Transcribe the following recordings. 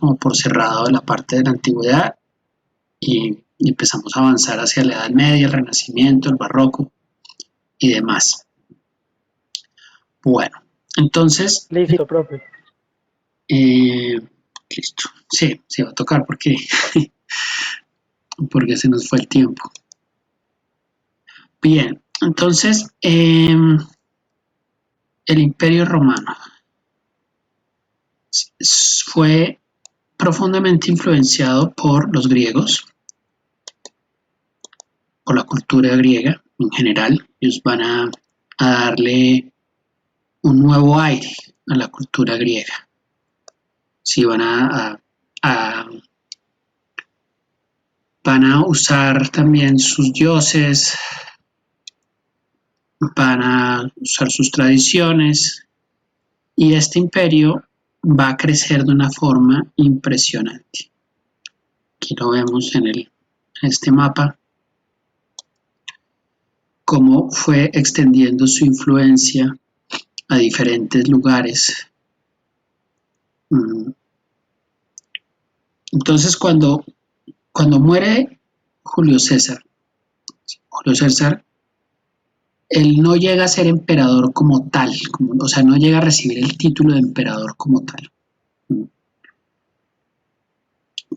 como por cerrado la parte de la antigüedad y empezamos a avanzar hacia la Edad Media, el Renacimiento, el Barroco y demás. Bueno, entonces, Listo, profe. listo. Sí, sí va a tocar porque, porque se nos fue el tiempo. Bien, entonces, el Imperio Romano fue profundamente influenciado por los griegos, por la cultura griega en general. Ellos van a darle un nuevo aire a la cultura griega. Sí, van a usar también sus dioses, van a usar sus tradiciones y este imperio va a crecer de una forma impresionante. Aquí lo vemos en este mapa, cómo fue extendiendo su influencia a diferentes lugares. Entonces, cuando muere Julio César, Julio César, él no llega a ser emperador como tal, o sea, no llega a recibir el título de emperador como tal.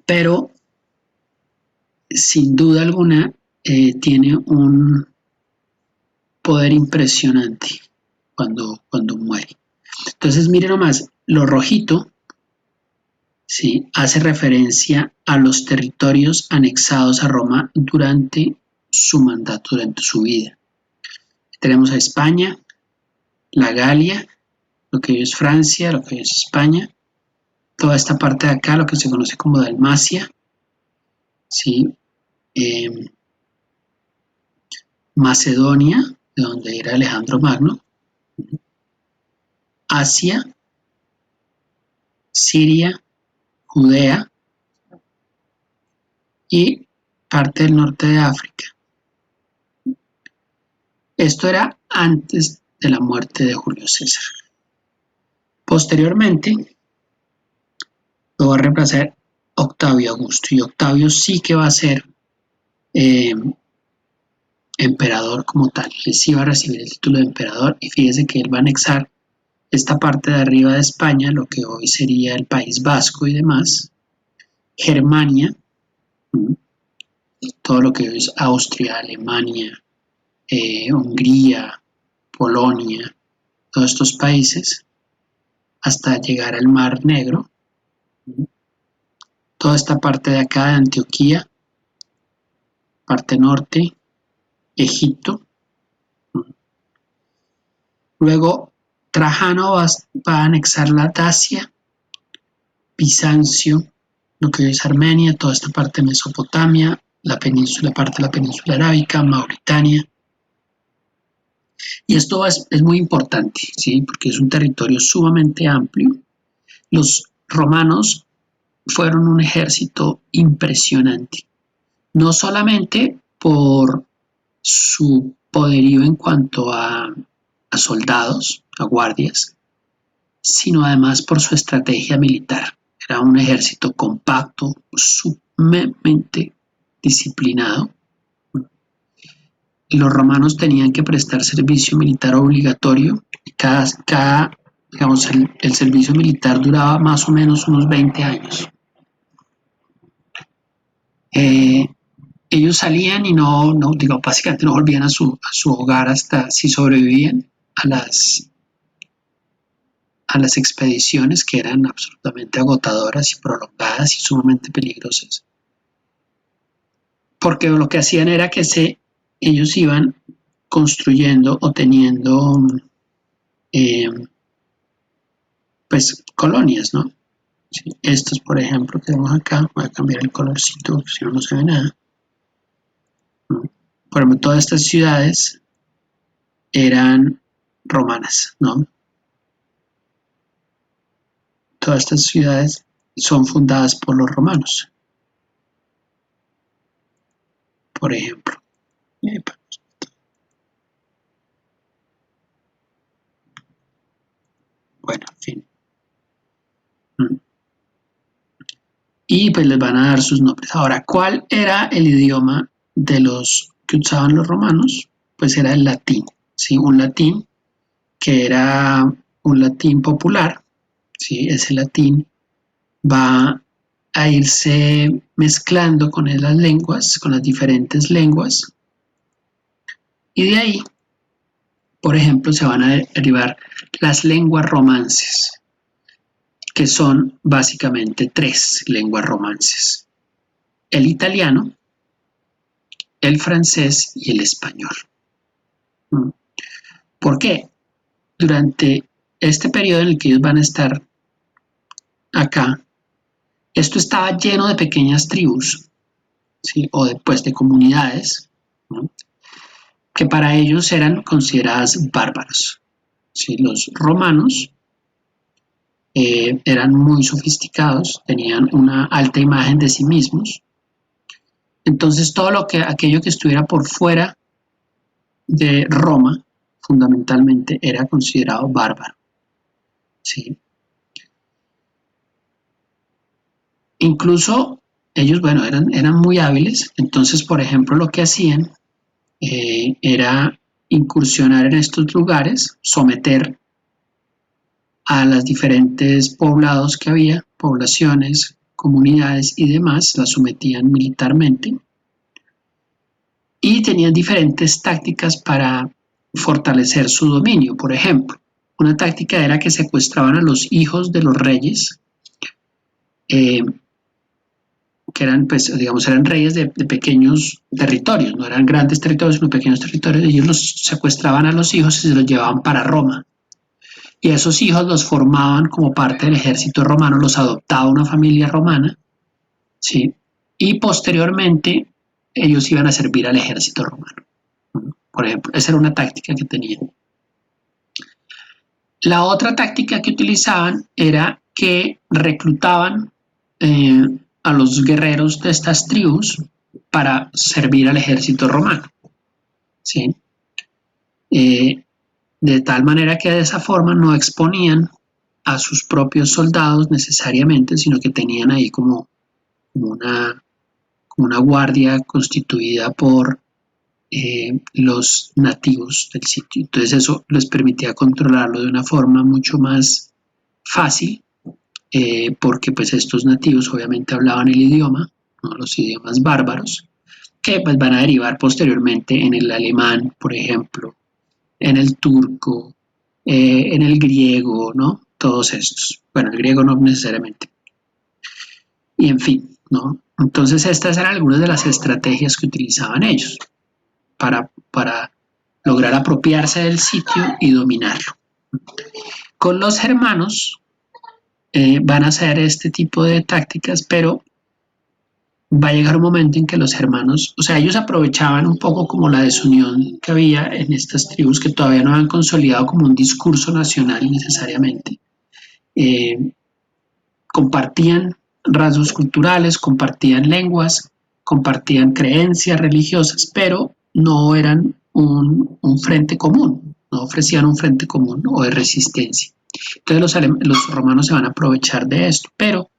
Pero, sin duda alguna, tiene un poder impresionante cuando muere. Entonces, miren nomás, lo rojito, ¿sí?, hace referencia a los territorios anexados a Roma durante su mandato, durante su vida. Tenemos a España, la Galia, lo que hoy es Francia, lo que hoy es España, toda esta parte de acá, lo que se conoce como Dalmacia, ¿sí? Macedonia, de donde era Alejandro Magno, Asia, Siria, Judea y parte del norte de África. Esto era antes de la muerte de Julio César. Posteriormente lo va a reemplazar Octavio Augusto y Octavio sí que va a ser emperador como tal. Él sí va a recibir el título de emperador y fíjese que él va a anexar esta parte de arriba de España, lo que hoy sería el País Vasco y demás, Germania, todo lo que es Austria, Alemania, Hungría, Polonia, todos estos países, hasta llegar al Mar Negro, toda esta parte de acá de Antioquía, parte norte, Egipto. Luego Trajano va a anexar la Dacia, Bizancio, lo que es Armenia, toda esta parte de Mesopotamia, la península, parte de la península arábica, Mauritania. Y esto es muy importante, ¿sí?, porque es un territorio sumamente amplio. Los romanos fueron un ejército impresionante, no solamente por su poderío en cuanto a soldados, a guardias, sino además por su estrategia militar. Era un ejército compacto, sumamente disciplinado. Los romanos tenían que prestar servicio militar obligatorio. Digamos, el servicio militar duraba más o menos unos 20 años. Ellos salían y digo, básicamente no volvían a su hogar hasta si sobrevivían a las expediciones, que eran absolutamente agotadoras y prolongadas y sumamente peligrosas. Porque lo que hacían era que ellos iban construyendo o teniendo pues colonias, ¿no? Sí, estos, por ejemplo, que vemos acá, voy a cambiar el colorcito, si no se ve nada. Por ejemplo, todas estas ciudades eran romanas, ¿no? Todas estas ciudades son fundadas por los romanos, por ejemplo. Bueno, en fin. y pues les van a dar sus nombres. Ahora, ¿cuál era el idioma de los que usaban los romanos? Pues era el latín, ¿sí? Un latín que era un latín popular, ¿sí? Ese latín va a irse mezclando con las lenguas, con las diferentes lenguas, y de ahí, por ejemplo, se van a derivar las lenguas romances, que son básicamente tres lenguas romances: el italiano, el francés y el español. ¿Por qué? Durante este periodo en el que ellos van a estar acá, esto estaba lleno de pequeñas tribus, ¿sí? O de comunidades, ¿no? Que para ellos eran consideradas bárbaros, ¿sí? Los romanos eran muy sofisticados, tenían una alta imagen de sí mismos, entonces aquello que estuviera por fuera de Roma, fundamentalmente, era considerado bárbaro, ¿sí? Incluso ellos, bueno, eran muy hábiles, entonces, por ejemplo, lo que hacían era incursionar en estos lugares, someter a las diferentes poblados que había, poblaciones, comunidades y demás, las sometían militarmente y tenían diferentes tácticas para fortalecer su dominio. Por ejemplo, una táctica era que secuestraban a los hijos de los reyes, eh, que eran, pues, digamos, eran reyes de pequeños territorios, no eran grandes territorios, sino pequeños territorios. Ellos los secuestraban a los hijos y se los llevaban para Roma. Y esos hijos los formaban como parte del ejército romano, los adoptaba una familia romana, ¿sí? Y posteriormente ellos iban a servir al ejército romano. Por ejemplo, esa era una táctica que tenían. La otra táctica que utilizaban era que reclutaban a los guerreros de estas tribus para servir al ejército romano, ¿sí? De tal manera que de esa forma no exponían a sus propios soldados necesariamente, sino que tenían ahí como una guardia constituida por los nativos del sitio. Entonces eso les permitía controlarlo de una forma mucho más fácil, porque pues estos nativos obviamente hablaban el idioma, ¿no? Los idiomas bárbaros, que pues van a derivar posteriormente en el alemán, por ejemplo, en el turco, en el griego, ¿no? Todos estos. Bueno, el griego no necesariamente. Y en fin, ¿no? Entonces estas eran algunas de las estrategias que utilizaban ellos para lograr apropiarse del sitio y dominarlo. Con los germanos van a hacer este tipo de tácticas, pero va a llegar un momento en que los germanos, o sea, ellos aprovechaban un poco como la desunión que había en estas tribus que todavía no habían consolidado como un discurso nacional necesariamente. Compartían rasgos culturales, compartían lenguas, compartían creencias religiosas, pero no eran un frente común, no ofrecían un frente común o de resistencia. Entonces los romanos se van a aprovechar de esto, pero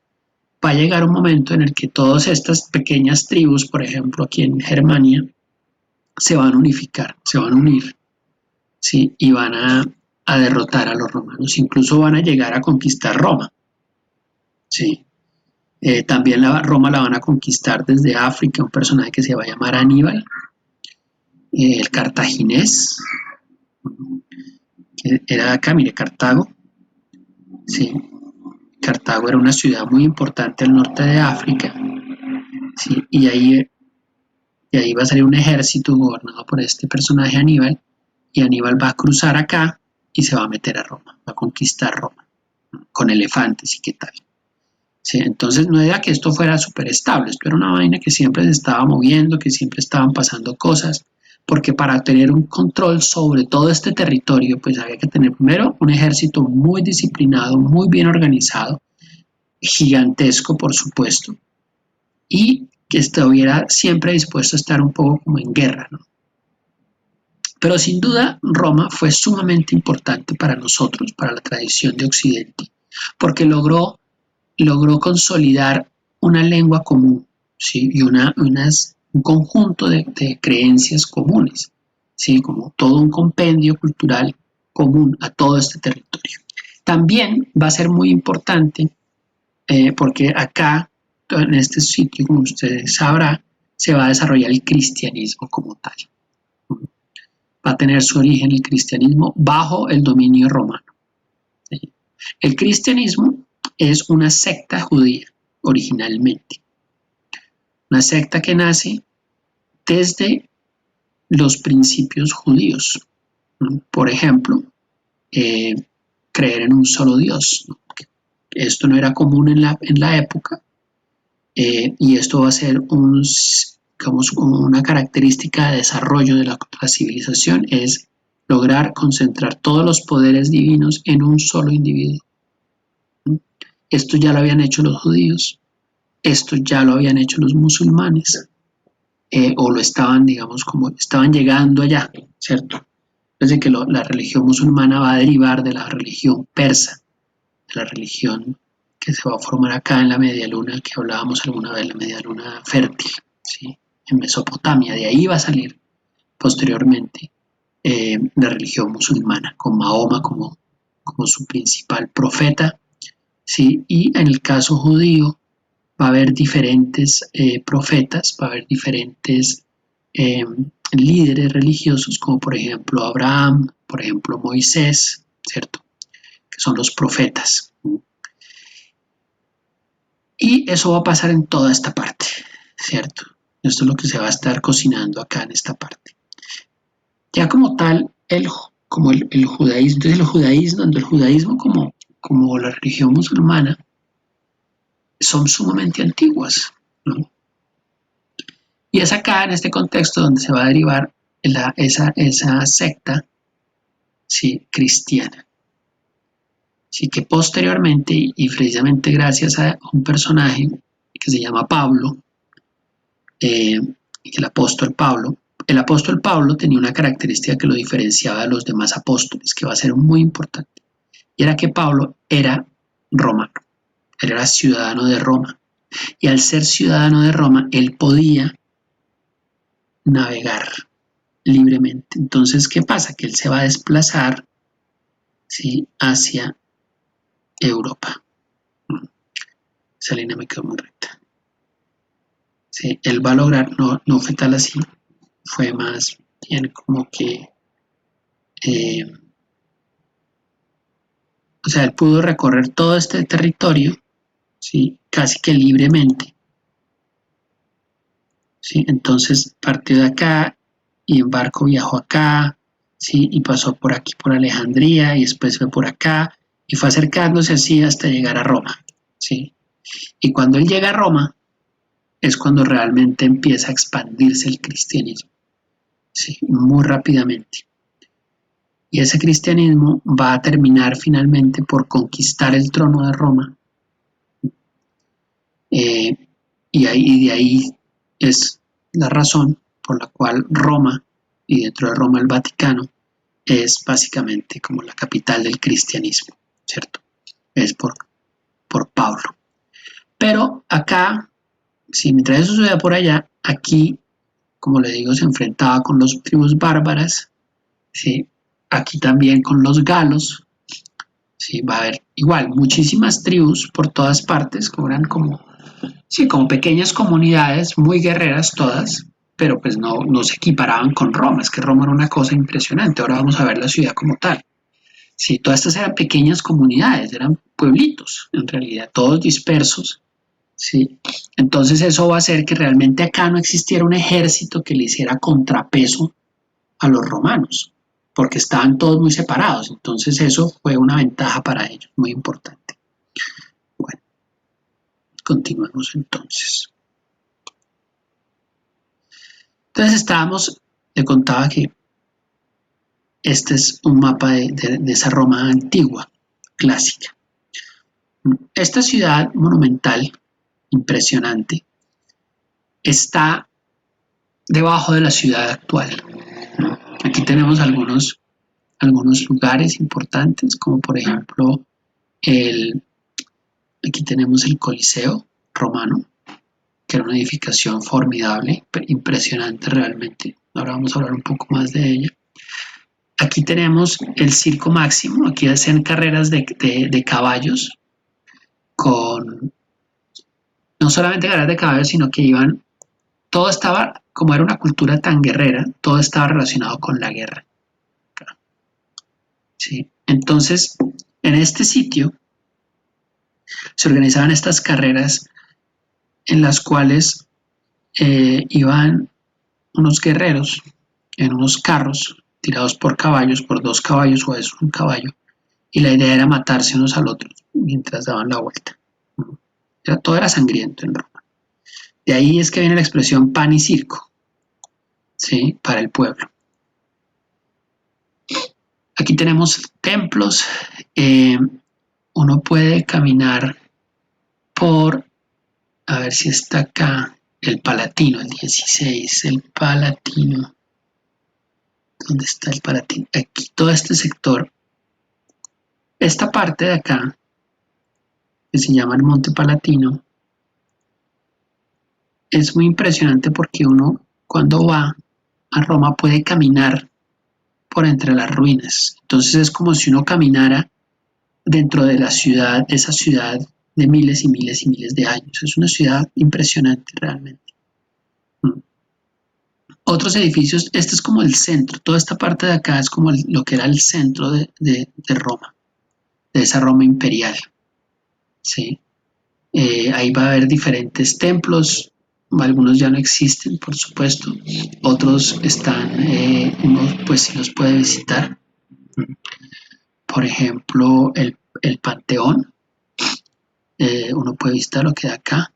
va a llegar un momento en el que todas estas pequeñas tribus, por ejemplo aquí en Germania, se van a unificar, se van a unir, ¿sí? Y van a derrotar a los romanos, incluso van a llegar a conquistar Roma, ¿sí? También Roma la van a conquistar desde África un personaje que se va a llamar Aníbal, el cartaginés, que era de acá, mire, Cartago, ¿sí? Cartago era una ciudad muy importante al norte de África, ¿sí? Y ahí va a salir un ejército gobernado por este personaje Aníbal, y Aníbal va a cruzar acá y se va a meter a Roma, va a conquistar Roma, con elefantes y qué tal. ¿Sí? Entonces no era que esto fuera súper estable, esto era una vaina que siempre se estaba moviendo, que siempre estaban pasando cosas, porque para tener un control sobre todo este territorio, pues había que tener primero un ejército muy disciplinado, muy bien organizado, gigantesco por supuesto, y que estuviera siempre dispuesto a estar un poco como en guerra, ¿no? Pero sin duda Roma fue sumamente importante para nosotros, para la tradición de Occidente, porque logró consolidar una lengua común, ¿sí? Y un conjunto de creencias comunes, ¿sí? Como todo un compendio cultural común a todo este territorio. También va a ser muy importante porque acá, en este sitio, como ustedes sabrán, se va a desarrollar el cristianismo como tal. Va a tener su origen el cristianismo bajo el dominio romano. El cristianismo es una secta judía originalmente, una secta que nace desde los principios judíos. Por ejemplo, creer en un solo Dios. Esto no era común en la época y esto va a ser digamos, una característica de desarrollo de la civilización, es lograr concentrar todos los poderes divinos en un solo individuo. Esto ya lo habían hecho los judíos, esto ya lo habían hecho los musulmanes, o lo estaban, digamos, como estaban llegando allá, ¿cierto? Desde que la religión musulmana va a derivar de la religión persa, de la religión que se va a formar acá en la media luna, que hablábamos alguna vez, la media luna fértil, ¿sí? En Mesopotamia. De ahí va a salir posteriormente la religión musulmana, con Mahoma como su principal profeta, ¿sí? Y en el caso judío va a haber diferentes profetas, va a haber diferentes líderes religiosos, como por ejemplo Abraham, por ejemplo Moisés, ¿cierto? Que son los profetas. Y eso va a pasar en toda esta parte, ¿cierto? Esto es lo que se va a estar cocinando acá en esta parte. Ya como tal, como el judaísmo, entonces el judaísmo como la religión musulmana son sumamente antiguas, ¿no? Y es acá en este contexto donde se va a derivar esa secta, ¿sí? Cristiana. Así que posteriormente, y precisamente gracias a un personaje que se llama Pablo, el apóstol Pablo tenía una característica que lo diferenciaba de los demás apóstoles, que va a ser muy importante, y era que Pablo era romano, él era ciudadano de Roma, y al ser ciudadano de Roma, él podía navegar libremente. Entonces, ¿qué pasa? Que él se va a desplazar, ¿sí? Hacia Europa. Esa línea me quedó muy recta. ¿Sí? Él va a lograr, no fue tal así, fue más bien como que, o sea, él pudo recorrer todo este territorio, ¿sí? Casi que libremente, ¿sí? Entonces partió de acá y en barco viajó acá, ¿sí? Y pasó por aquí, por Alejandría, y después fue por acá, y fue acercándose así hasta llegar a Roma, ¿sí? Y cuando él llega a Roma, es cuando realmente empieza a expandirse el cristianismo, ¿sí? Muy rápidamente. Y ese cristianismo va a terminar finalmente por conquistar el trono de Roma. Y de ahí es la razón por la cual Roma, y dentro de Roma el Vaticano, es básicamente como la capital del cristianismo, ¿cierto? Es por Pablo. Pero acá, si mientras eso sucedía por allá, aquí, como le digo, se enfrentaba con las tribus bárbaras, ¿sí? Aquí también con los galos, ¿sí? Va a haber igual muchísimas tribus por todas partes, como eran como pequeñas comunidades muy guerreras todas, pero pues no se equiparaban con Roma, es que Roma era una cosa impresionante. Ahora vamos a ver la ciudad como tal. Sí, todas estas eran pequeñas comunidades, eran pueblitos, en realidad, todos dispersos, ¿sí? Entonces eso va a hacer que realmente acá no existiera un ejército que le hiciera contrapeso a los romanos, porque estaban todos muy separados, entonces eso fue una ventaja para ellos, muy importante. Bueno, continuamos entonces. Entonces le contaba que este es un mapa de esa Roma antigua, clásica. Esta ciudad monumental, impresionante, está debajo de la ciudad actual. Aquí tenemos algunos lugares importantes, como por ejemplo aquí tenemos el Coliseo romano, que era una edificación formidable, impresionante realmente. Ahora vamos a hablar un poco más de ella. Aquí tenemos el Circo Máximo, aquí hacen carreras de caballos, con no solamente carreras de caballos, sino que iban, todo estaba, como era una cultura tan guerrera, todo estaba relacionado con la guerra. ¿Sí? Entonces, en este sitio se organizaban estas carreras en las cuales iban unos guerreros en unos carros tirados por caballos, por dos caballos o a veces un caballo, y la idea era matarse unos al otro mientras daban la vuelta. Todo era sangriento en Roma. De ahí es que viene la expresión pan y circo, ¿sí? Para el pueblo. Aquí tenemos templos. Uno puede caminar por, a ver si está acá, el Palatino, el 16, el Palatino. ¿Dónde está el Palatino? Aquí, todo este sector. Esta parte de acá, que se llama el Monte Palatino, es muy impresionante porque uno, cuando va a Roma, puede caminar por entre las ruinas. Entonces es como si uno caminara dentro de la ciudad, de esa ciudad de miles y miles y miles de años. Es una ciudad impresionante realmente. Otros edificios, este es como el centro, toda esta parte de acá es como lo que era el centro de Roma, de esa Roma imperial. ¿Sí? Ahí va a haber diferentes templos, algunos ya no existen, por supuesto, otros están, uno pues sí los puede visitar. Por ejemplo, el Panteón, uno puede visitar lo que da acá.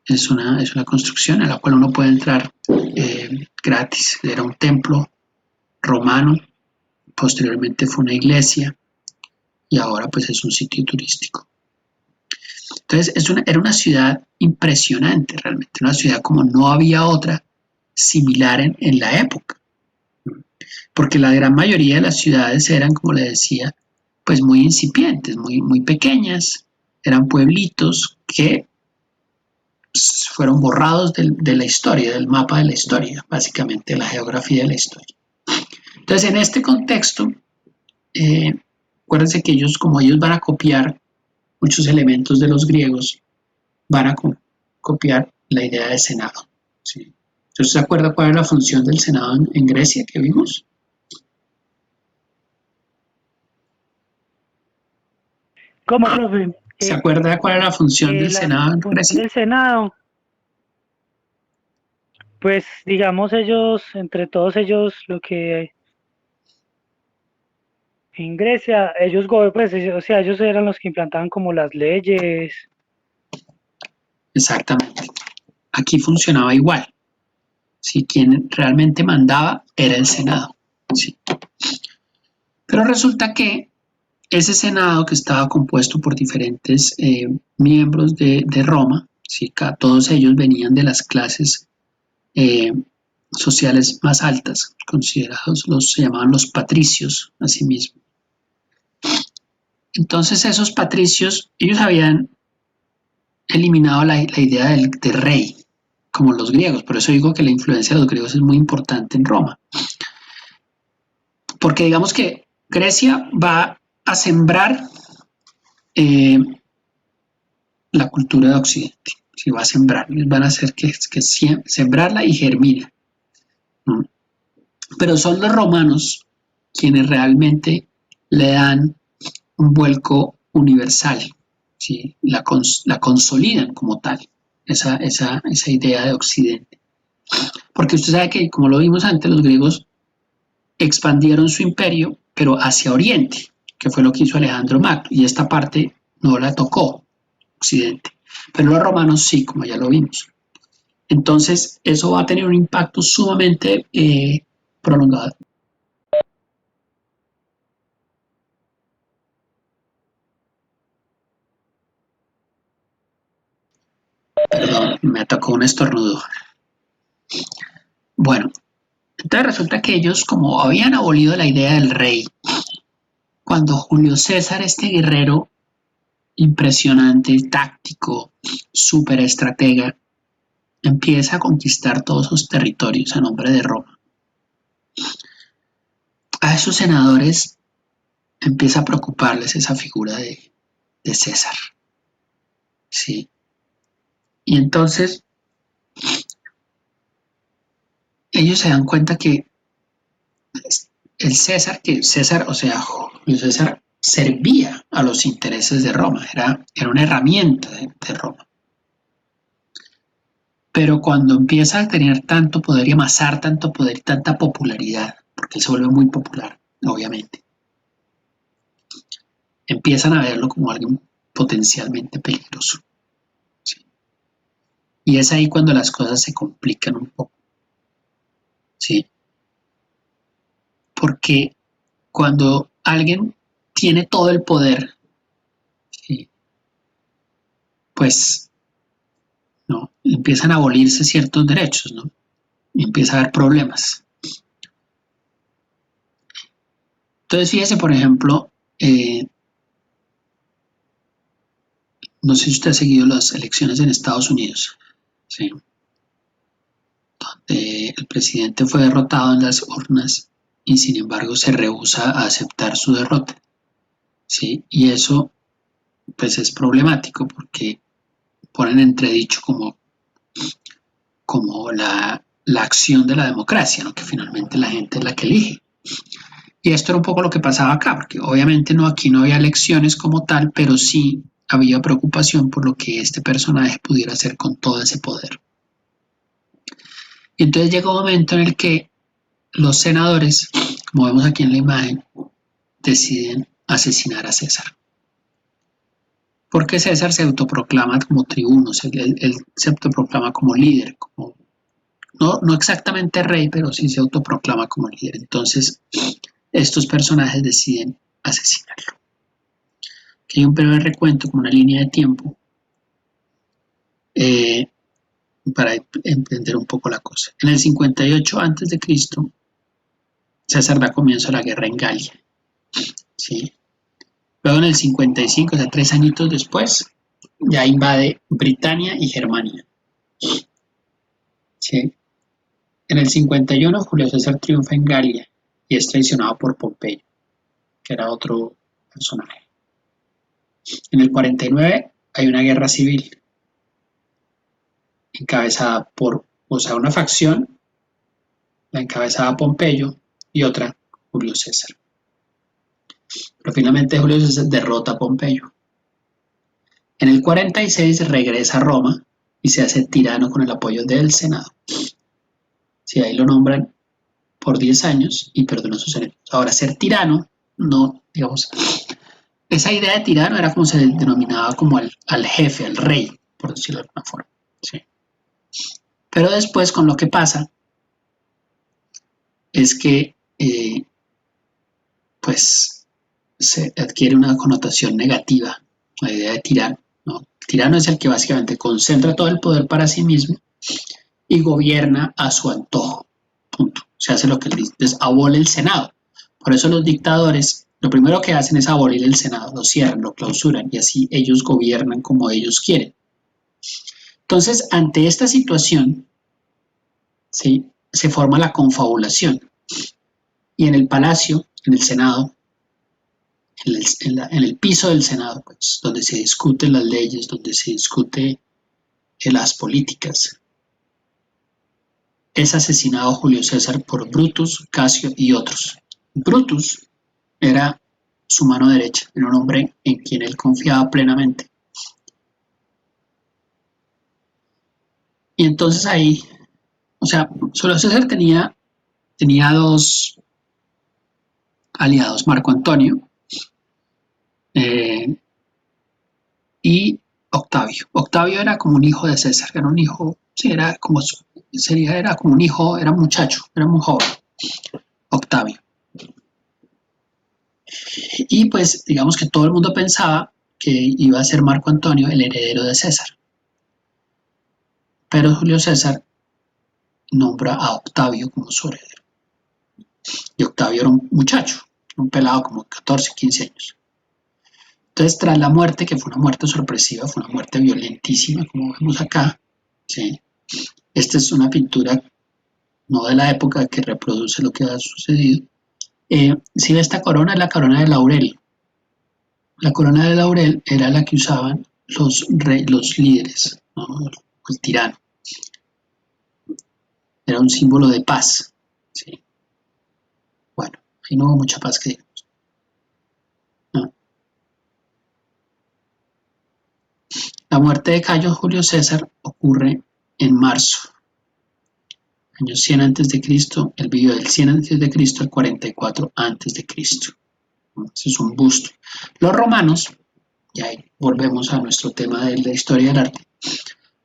Es una construcción a la cual uno puede entrar gratis. Era un templo romano, posteriormente fue una iglesia y ahora pues es un sitio turístico. Entonces era una ciudad impresionante realmente, una ciudad como no había otra similar en la época, porque la gran mayoría de las ciudades eran, como le decía, pues muy incipientes, muy pequeñas, eran pueblitos que fueron borrados de la historia, del mapa de la historia, básicamente de la geografía de la historia. Entonces, en este contexto, acuérdense que ellos, como ellos van a copiar muchos elementos de los griegos, van a copiar la idea de Senado. ¿Sí? Entonces, ¿se acuerda cuál es la función del Senado en Grecia que vimos? ¿Cómo, profe? ¿Se acuerda cuál es la función del Senado en Función Grecia? del Senado, pues digamos ellos, entre todos ellos, lo que en Grecia, ellos, pues, o sea, ellos eran los que implantaban como las leyes. Exactamente. Aquí funcionaba igual. ¿Sí? Quien realmente mandaba era el Senado. ¿Sí? Pero resulta que ese Senado, que estaba compuesto por diferentes miembros de Roma, ¿sí? Todos ellos venían de las clases eh, sociales más altas, considerados, se llamaban los patricios, asimismo. Entonces esos patricios, ellos habían eliminado la idea de rey, como los griegos, por eso digo que la influencia de los griegos es muy importante en Roma. Porque digamos que Grecia va a sembrar la cultura de Occidente, si va a sembrar, van a hacer que sembrarla y germina. ¿No? Pero son los romanos quienes realmente le dan un vuelco universal, ¿sí? la consolidan como tal, esa idea de Occidente. Porque usted sabe que, como lo vimos antes, los griegos expandieron su imperio, pero hacia Oriente, que fue lo que hizo Alejandro Magno, y esta parte no la tocó Occidente. Pero los romanos sí, como ya lo vimos. Entonces, eso va a tener un impacto sumamente prolongado. Perdón, me atacó un estornudo. Bueno, entonces resulta que ellos, como habían abolido la idea del rey, cuando Julio César, este guerrero, impresionante, táctico, súper estratega, empieza a conquistar todos esos territorios a nombre de Roma. A esos senadores empieza a preocuparles esa figura de César. ¿Sí? Y entonces ellos se dan cuenta que el César, o sea, Julio César servía a los intereses de Roma, era una herramienta de Roma. Pero cuando empieza a tener tanto poder y amasar tanto poder y tanta popularidad, porque él se vuelve muy popular, obviamente, empiezan a verlo como alguien potencialmente peligroso. ¿Sí? Y es ahí cuando las cosas se complican un poco. ¿Sí? Porque cuando alguien tiene todo el poder, ¿sí? Pues no, empiezan a abolirse ciertos derechos, ¿no? Y empieza a haber problemas. Entonces, fíjese, por ejemplo, no sé si usted ha seguido las elecciones en Estados Unidos, ¿sí? Donde el presidente fue derrotado en las urnas y sin embargo se rehúsa a aceptar su derrota, ¿sí? Y eso pues es problemático porque ponen en entredicho como la acción de la democracia, ¿no? Que finalmente la gente es la que elige. Y esto era un poco lo que pasaba acá, porque obviamente no, aquí no había elecciones como tal, pero sí había preocupación por lo que este personaje pudiera hacer con todo ese poder. Y entonces llega un momento en el que los senadores, como vemos aquí en la imagen, deciden asesinar a César. Porque César se autoproclama como tribuno, él se autoproclama como líder, no exactamente rey, pero sí se autoproclama como líder. Entonces, estos personajes deciden asesinarlo. Aquí hay un breve recuento como una línea de tiempo eh, para entender un poco la cosa. En el 58 a.C., César da comienzo a la guerra en Galia. ¿Sí? Luego en el 55, o sea, 3 añitos después, ya invade Britania y Germania. ¿Sí? En el 51, Julio César triunfa en Galia y es traicionado por Pompeyo, que era otro personaje. En el 49 hay una guerra civil encabezada por, o sea, una facción, la encabezaba Pompeyo y otra Julio César. Pero finalmente Julio César derrota a Pompeyo. En el 46 regresa a Roma y se hace tirano con el apoyo del Senado. Sí, ahí lo nombran por 10 años y perdona sus enemigos. Ahora, ser tirano, no, digamos, esa idea de tirano era como se denominaba como al jefe, al rey, por decirlo de alguna forma. ¿Sí? Pero después con lo que pasa es que pues se adquiere una connotación negativa, la idea de tirano. ¿No? El tirano es el que básicamente concentra todo el poder para sí mismo y gobierna a su antojo. Punto. Se hace lo que él dice, abole el Senado. Por eso los dictadores lo primero que hacen es abolir el Senado, lo cierran, lo clausuran y así ellos gobiernan como ellos quieren. Entonces, ante esta situación, ¿sí? Se forma la confabulación y en el palacio, en el Senado, en el piso del Senado, pues, donde se discuten las leyes, donde se discute las políticas, es asesinado Julio César por Brutus, Casio y otros. Brutus era su mano derecha, era un hombre en quien él confiaba plenamente. Y entonces ahí, o sea, Julio César tenía dos aliados, Marco Antonio eh, y Octavio. Octavio era como un hijo de César, era un hijo, sí, era como un hijo, era un muchacho, era muy joven, Octavio. Y pues digamos que todo el mundo pensaba que iba a ser Marco Antonio el heredero de César. Pero Julio César nombra a Octavio como su heredero. Y Octavio era un muchacho, un pelado como 14, 15 años. Entonces, tras la muerte, que fue una muerte sorpresiva, fue una muerte violentísima, como vemos acá, ¿sí? Esta es una pintura no de la época que reproduce lo que ha sucedido. Si ve esta corona, es la corona de laurel. La corona de laurel era la que usaban los líderes, ¿no? El tirano. Era un símbolo de paz. ¿Sí? Bueno, ahí no hubo mucha paz que digamos. ¿No? La muerte de Cayo Julio César ocurre en marzo, año 100 antes de Cristo. Él vivió del 100 antes de Cristo al 44 antes de Cristo. Ese es un busto. Los romanos, y ahí volvemos a nuestro tema de la historia del arte,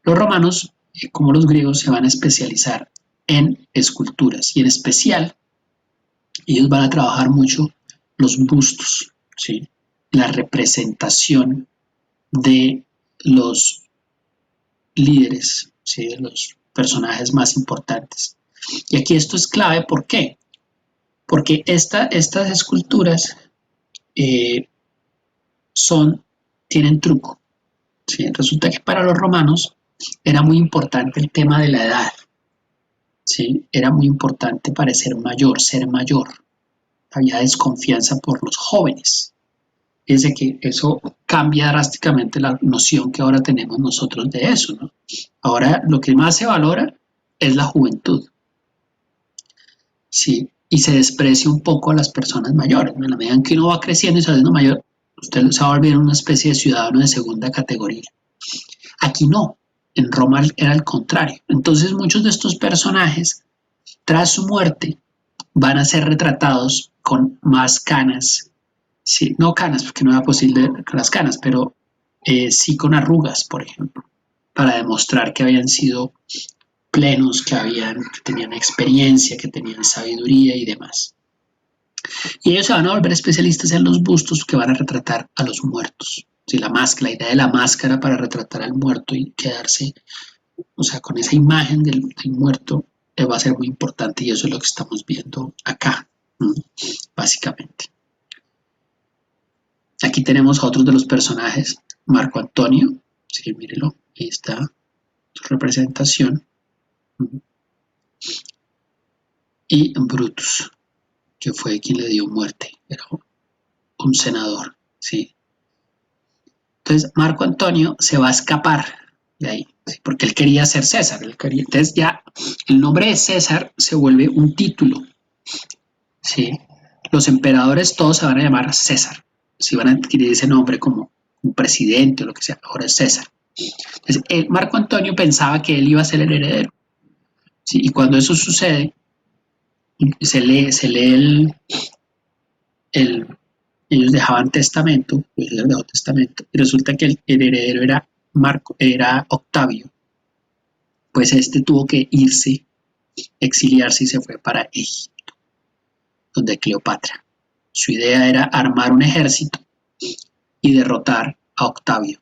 los romanos, como los griegos, se van a especializar en esculturas y en especial ellos van a trabajar mucho los bustos, ¿sí? La representación de los líderes, ¿sí? De los personajes más importantes. Y aquí esto es clave, ¿por qué? Porque estas esculturas tienen truco. ¿Sí? Resulta que para los romanos era muy importante el tema de la edad. ¿Sí? Era muy importante parecer mayor, ser mayor. Había desconfianza por los jóvenes. Es de que eso cambia drásticamente la noción que ahora tenemos nosotros de eso, ¿no? Ahora lo que más se valora es la juventud. ¿Sí? Y se desprecia un poco a las personas mayores, ¿no? En la medida en que uno va creciendo y se va haciendo mayor, usted se va a volver una especie de ciudadano de segunda categoría. Aquí no, en Roma era al contrario. Entonces muchos de estos personajes, tras su muerte, van a ser retratados con más canas, sí, no canas, porque no era posible con las canas, pero sí con arrugas, por ejemplo, para demostrar que habían sido plenos, que tenían experiencia, que tenían sabiduría y demás. Y ellos se van a volver especialistas en los bustos que van a retratar a los muertos. ¿Sí? La idea de la máscara para retratar al muerto y quedarse, o sea, con esa imagen del muerto va a ser muy importante y eso es lo que estamos viendo acá, básicamente. Aquí tenemos a otros de los personajes, Marco Antonio, sí, mírelo, ahí está su representación, y Brutus, que fue quien le dio muerte, era un senador, ¿sí? Entonces Marco Antonio se va a escapar de ahí, ¿sí? Porque él quería ser César, entonces ya el nombre de César se vuelve un título, ¿sí? Los emperadores todos se van a llamar César, si van a adquirir ese nombre como un presidente o lo que sea, ahora es César. Entonces, Marco Antonio pensaba que él iba a ser el heredero, ¿sí? Y cuando eso sucede, se lee ellos dejaban testamento, ellos dejó testamento, y resulta que el heredero era Octavio, pues este tuvo que irse, exiliarse y se fue para Egipto, donde Cleopatra. Su idea era armar un ejército y derrotar a Octavio.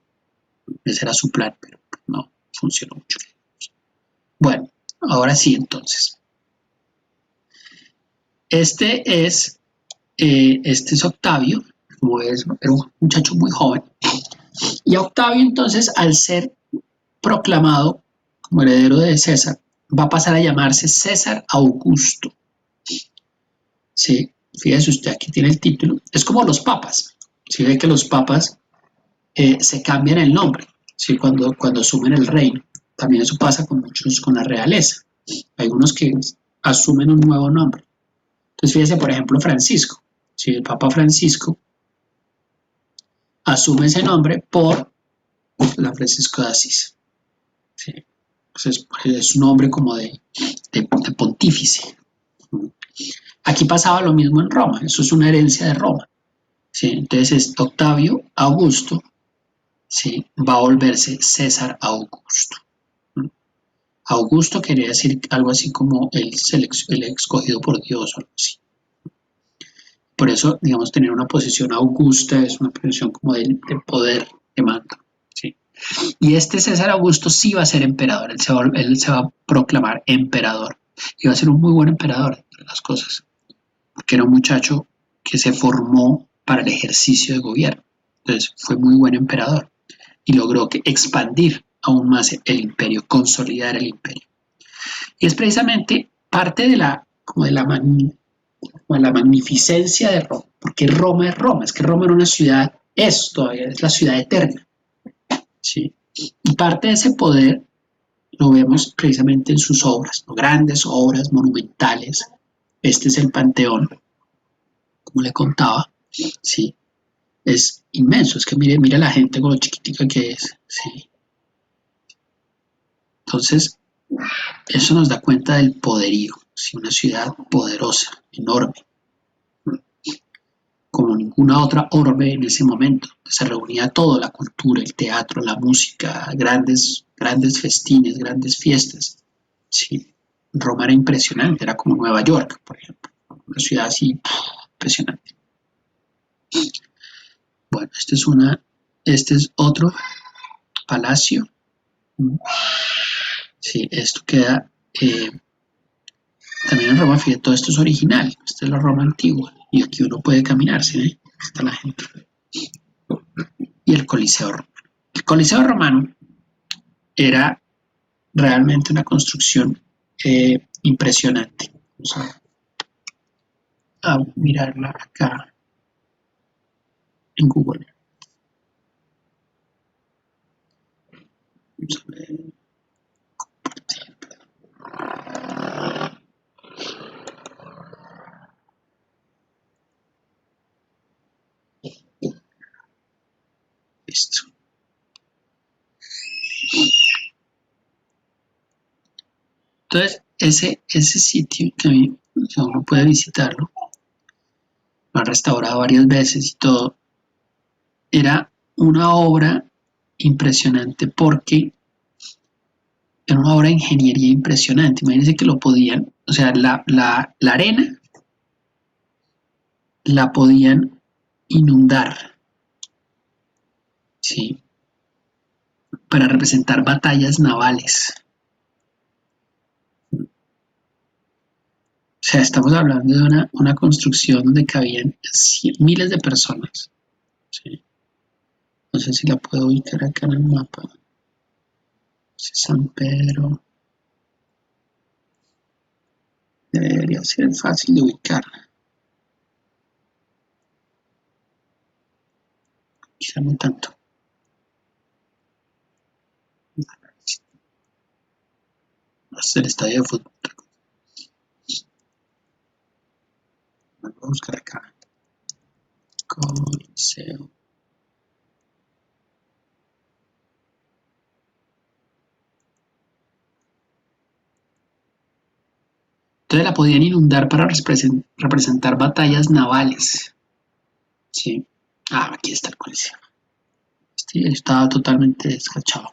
Ese era su plan, pero no funcionó mucho. Bueno, ahora sí entonces. Este es Octavio, como ves, era un muchacho muy joven. Y Octavio entonces, al ser proclamado como heredero de César, va a pasar a llamarse César Augusto. ¿Sí? Fíjese usted, aquí tiene el título. Es como los papas. ¿Sí? Ve que los papas se cambian el nombre, ¿sí? Cuando asumen el reino. También eso pasa con muchos, con la realeza. Hay unos que asumen un nuevo nombre. Entonces fíjese, por ejemplo, Francisco. ¿Sí? El Papa Francisco asume ese nombre por San Francisco de Asís. ¿Sí? Entonces, es un nombre como de pontífice. Aquí pasaba lo mismo en Roma, eso es una herencia de Roma. ¿Sí? Entonces, Octavio Augusto, ¿sí? Va a volverse César Augusto. Augusto quería decir algo así como el escogido por Dios o algo así. Por eso, digamos, tener una posición augusta es una posición como de poder, de mando. ¿Sí? Y este César Augusto sí va a ser emperador, él se va a proclamar emperador. Y va a ser un muy buen emperador, entre las cosas. Porque era un muchacho que se formó para el ejercicio de gobierno. Entonces fue muy buen emperador y logró expandir aún más el imperio, consolidar el imperio. Y es precisamente parte de la magnificencia de Roma, porque Roma es Roma, es que Roma era una ciudad, todavía es la ciudad eterna, ¿sí? Y parte de ese poder lo vemos precisamente en sus obras, ¿no? Grandes obras monumentales. Este es el Panteón, como le contaba, ¿sí? Es inmenso, es que mire la gente con lo chiquitica que es, ¿sí? Entonces, eso nos da cuenta del poderío, ¿sí? Una ciudad poderosa, enorme, como ninguna otra orbe en ese momento. Se reunía todo, la cultura, el teatro, la música, grandes festines, grandes fiestas. Sí, Roma era impresionante, era como Nueva York, por ejemplo, una ciudad así impresionante. Bueno, este es otro palacio. Sí, esto queda también en Roma, fíjate, todo esto es original, esta es la Roma antigua, y aquí uno puede caminar, ¿sí? ¿Sí? Está la gente. Y el Coliseo Romano. El Coliseo Romano era realmente una construcción impresionante. Vamos a mirarla acá en Google. Vamos a ver. Listo. Entonces, ese sitio que uno puede visitarlo, lo han restaurado varias veces y todo, era una obra impresionante porque era una obra de ingeniería impresionante. Imagínense que lo podían, o sea, la arena la podían inundar, ¿sí? Para representar batallas navales. O sea, estamos hablando de una construcción donde cabían miles de personas, ¿sí? No sé si la puedo ubicar acá en el mapa. San Pedro. Debería ser fácil de ubicar. Quizá no tanto. Es el estadio de fútbol. Voy a buscar acá. Coliseo. Entonces la podían inundar para representar batallas navales. ¿Sí? Ah, aquí está el Coliseo. Este estaba totalmente descachado.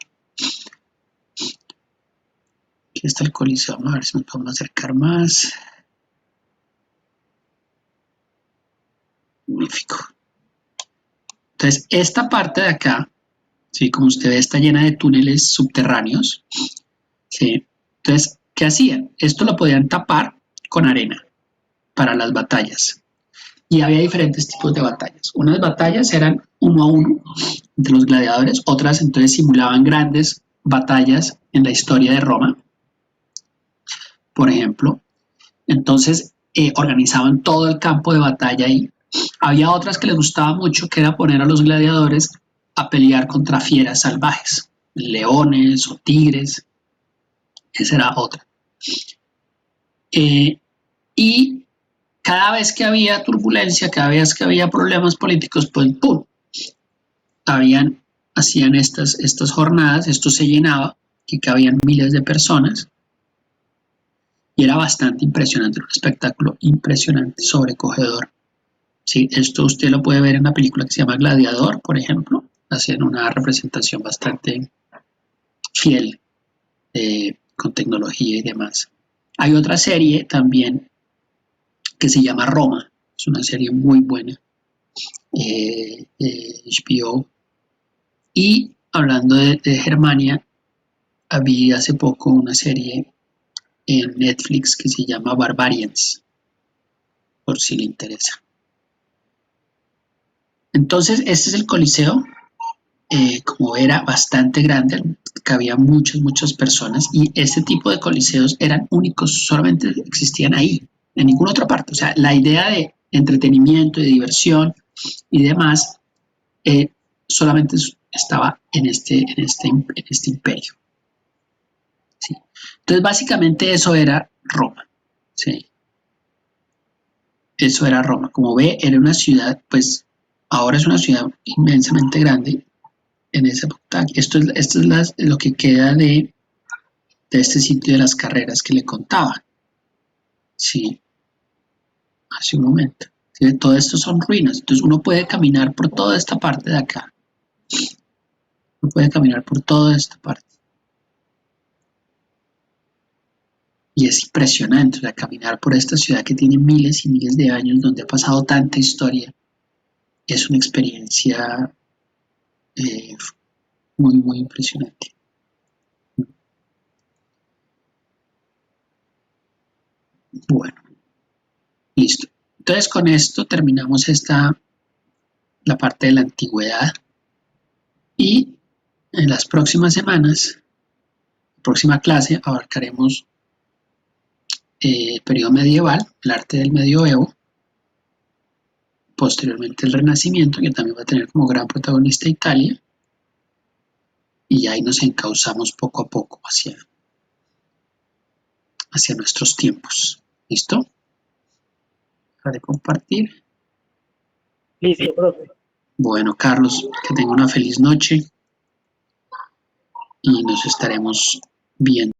Aquí está el Coliseo. Vamos a ver si nos podemos acercar más. Magnífico. Entonces, esta parte de acá, ¿sí? Como usted ve, está llena de túneles subterráneos. ¿Sí? Entonces, ¿qué hacían? Esto lo podían tapar con arena para las batallas. Y había diferentes tipos de batallas. Unas batallas eran uno a uno entre los gladiadores, otras entonces simulaban grandes batallas en la historia de Roma, por ejemplo. Entonces organizaban todo el campo de batalla ahí. Había otras que les gustaba mucho, que era poner a los gladiadores a pelear contra fieras salvajes, leones o tigres. Esa era otra. Y cada vez que había turbulencia, cada vez que había problemas políticos, pues ¡pum! Hacían estas jornadas, esto se llenaba, que cabían miles de personas, y era bastante impresionante, un espectáculo impresionante, sobrecogedor. Sí, esto usted lo puede ver en una película que se llama Gladiador, por ejemplo, hacen una representación bastante fiel, con tecnología y demás. Hay otra serie también que se llama Roma, es una serie muy buena, HBO. Y hablando de Germania, había hace poco una serie en Netflix que se llama Barbarians, por si le interesa. Entonces, este es el Coliseo. Como era bastante grande, cabía muchas personas y este tipo de coliseos eran únicos, solamente existían ahí, en ninguna otra parte. O sea, la idea de entretenimiento, de diversión y demás, eh, solamente estaba en este imperio. ¿Sí? Entonces, básicamente eso era Roma. ¿Sí? Eso era Roma. Como ve, era una ciudad, pues ahora es una ciudad inmensamente grande. En esa época, esto es lo que queda de este sitio de las carreras que le contaba. Sí, hace un momento. Sí, todo esto son ruinas. Entonces uno puede caminar por toda esta parte de acá. Uno puede caminar por toda esta parte. Y es impresionante, o sea, caminar por esta ciudad que tiene miles y miles de años, donde ha pasado tanta historia, es una experiencia eh, muy impresionante. Bueno, listo. Entonces con esto terminamos la parte de la antigüedad y en las próximas semanas, próxima clase, abarcaremos el periodo medieval, el arte del medioevo, posteriormente el Renacimiento, que también va a tener como gran protagonista Italia, y ahí nos encauzamos poco a poco hacia nuestros tiempos. ¿Listo? Dejar de compartir. Listo, profe. Bueno, Carlos, que tenga una feliz noche y nos estaremos viendo.